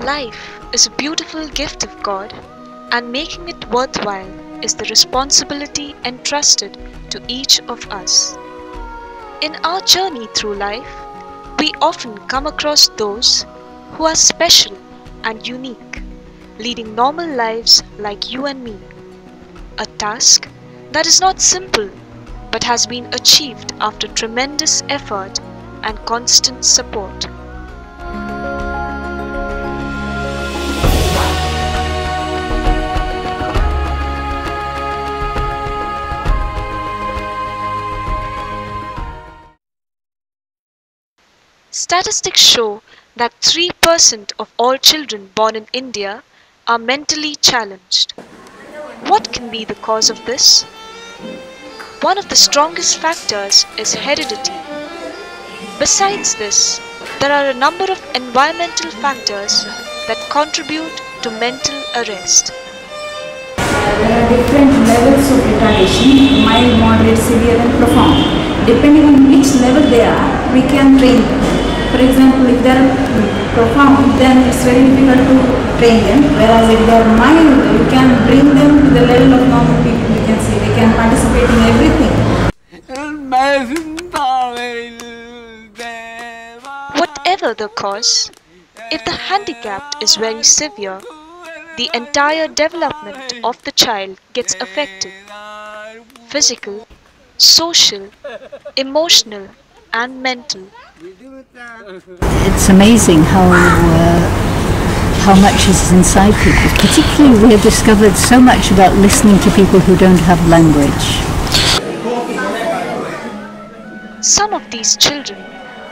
Life is a beautiful gift of God, and making it worthwhile is the responsibility entrusted to each of us. In our journey through life, we often come across those who are special and unique, leading normal lives like you and me. A task that is not simple but has been achieved after tremendous effort and constant support. Statistics show that 3% of all children born in India are mentally challenged. What can be the cause of this? One of the strongest factors is heredity. Besides this, there are a number of environmental factors that contribute to mental arrest. There are different levels of retardation: mild, moderate, severe and profound. Depending on which level they are, we can train them. For example, if they are profound, then it's very difficult to train them. Whereas if they are mild, you can bring them to the level of normal people. You can see they can participate in everything. Whatever the cause, if the handicap is very severe, the entire development of the child gets affected. Physical, social, emotional and mental. It's amazing how much is inside people. Particularly, we have discovered so much about listening to people who don't have language. Some of these children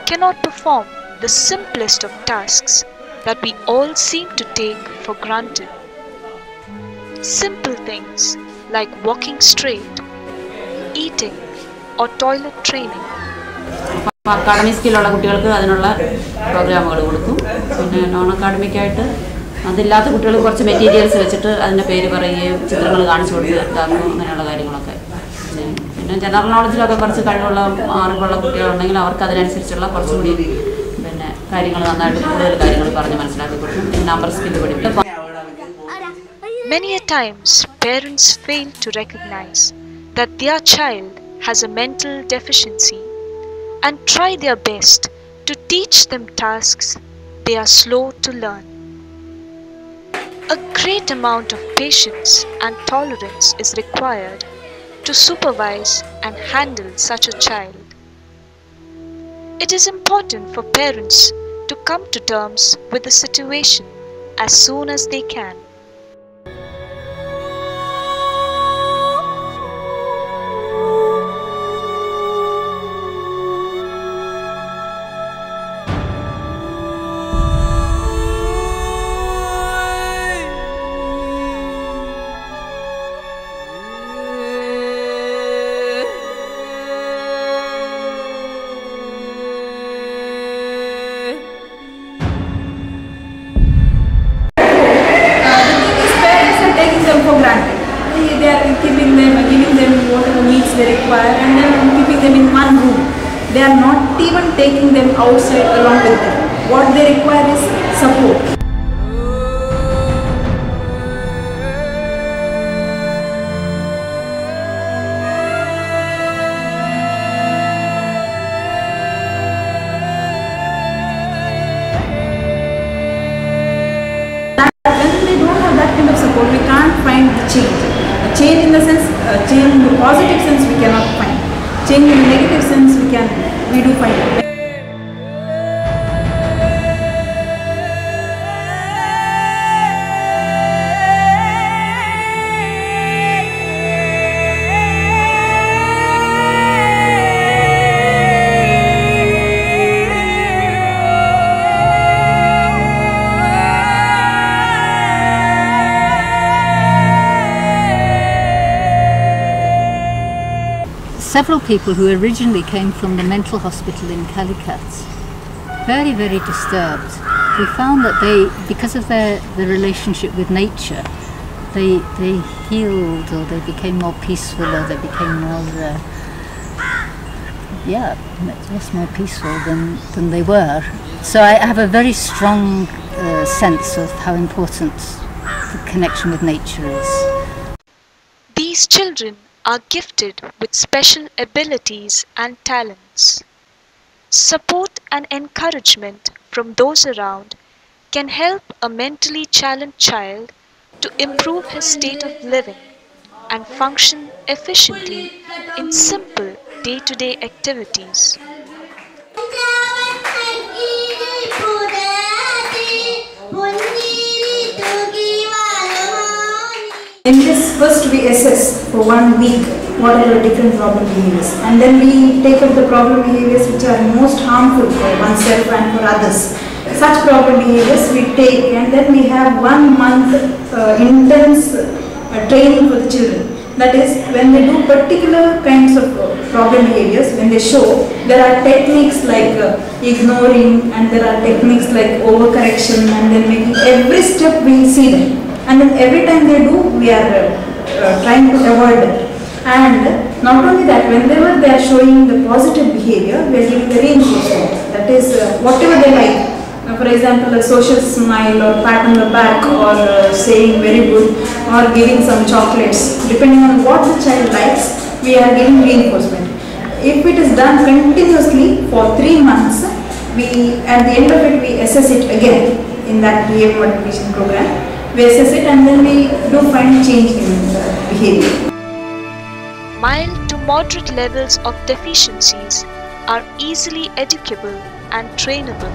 cannot perform the simplest of tasks that we all seem to take for granted. Simple things like walking straight, eating or toilet training. Academic skill കുട്ടികൾക്ക് അതിനുള്ള പ്രോഗ്രാമുകൾ കൊടുക്കും. പിന്നെ non academic ആയിട്ട് അതില്ലാത്ത കുട്ടികൾക്ക് കുറച്ച് materials വെച്ചിട്ട് അതിൻ്റെ പേര് പറയുകയും ചിത്രങ്ങൾ കാണിച്ചു കൊടുത്ത് ഇതാക്കും, അങ്ങനെയുള്ള കാര്യങ്ങളൊക്കെ. പിന്നെ ജനറൽ നോളജിലൊക്കെ കുറച്ച് കഴിവുള്ള അറിവുള്ള കുട്ടികളുണ്ടെങ്കിൽ അവർക്ക് അതിനനുസരിച്ചുള്ള കുറച്ചും കൂടി പിന്നെ കാര്യങ്ങൾ നന്നായിട്ട് കൂടുതൽ കാര്യങ്ങൾ പറഞ്ഞ് മനസ്സിലാക്കി കൊടുക്കും. നമ്പർ സ്കില്ല് പഠിപ്പിക്കും. Many a times parents fail to recognize that their child has a mental deficiency and try their best to teach them tasks they are slow to learn. A great amount of patience and tolerance is required to supervise and handle such a child. It is important for parents to come to terms with the situation as soon as they can. Giving them whatever needs they require and then keeping them in one room. They are not even taking them outside along with them. What they require is support. When they don't have that kind of support, we can't find the change. Change in the sense, change in the positive sense we cannot find. Change in the negative sense we do find it. Several people who originally came from the mental hospital in Calicut, very, very disturbed. We found that because of their relationship with nature, they healed, or they became more peaceful, or they became more, just more peaceful than they were. So I have a very strong sense of how important the connection with nature is. These children are gifted with special abilities and talents. Support and encouragement from those around can help a mentally challenged child to improve his state of living and function efficiently in simple day-to-day activities. In this, first we assess for 1 week what are the different problem behaviors, and then we take up the problem behaviors which are most harmful for oneself and for others. Such problem behaviors we take, and then we have 1 month intense training for the children. That is, when they do particular kinds of problem behaviors, when they show, there are techniques like ignoring, and there are techniques like overcorrection, and then maybe every step we see them. And then every time they do, we are trying to avoid it. And not only that, whenever they are showing the positive behavior, we are giving the reinforcement. That is, whatever they like. For example, a social smile, or pat on the back, or saying very good, or giving some chocolates. Depending on what the child likes, we are giving reinforcement. If it is done continuously for 3 months, at the end of it, we assess it again in that behavior modification program. We assess it, and then we do find change in the behavior. Mild to moderate levels of deficiencies are easily educable and trainable.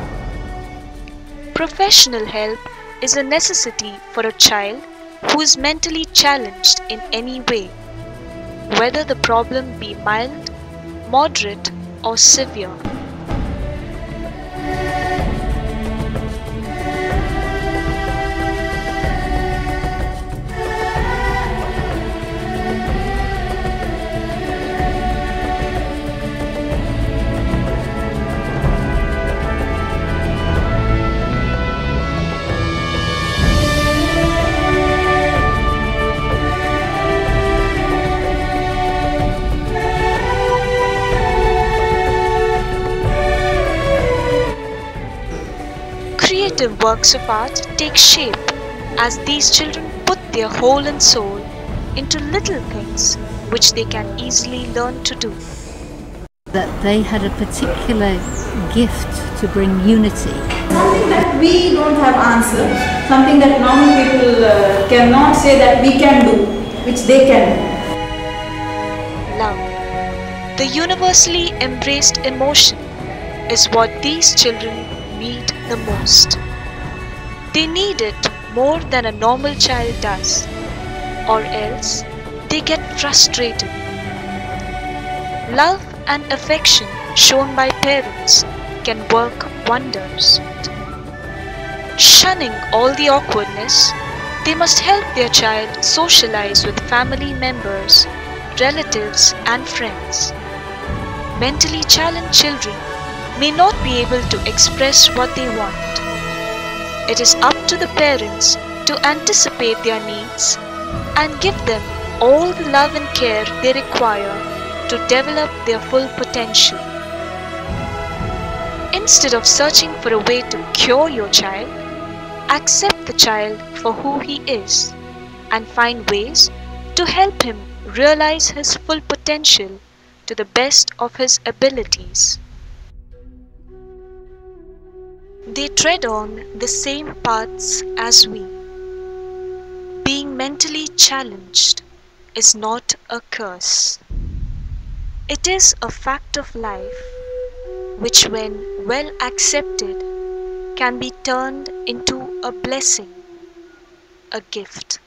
Professional help is a necessity for a child who is mentally challenged in any way, whether the problem be mild, moderate, or severe. Creative works of art take shape as these children put their whole and soul into little things which they can easily learn to do. That they had a particular gift to bring unity. Something that we don't have answer, something that normal people cannot say that we can do, which they can do. Love, the universally embraced emotion, is what these children need the most. They need it more than a normal child does, or else they get frustrated. Love and affection shown by parents can work wonders. Shunning all the awkwardness, they must help their child socialize with family members, relatives, and friends. Mentally challenged children may not be able to express what they want. It is up to the parents to anticipate their needs and give them all the love and care they require to develop their full potential. Instead of searching for a way to cure your child, accept the child for who he is and find ways to help him realize his full potential to the best of his abilities. They tread on the same paths as we. Being mentally challenged is not a curse. It is a fact of life which, when well accepted, can be turned into a blessing, a gift.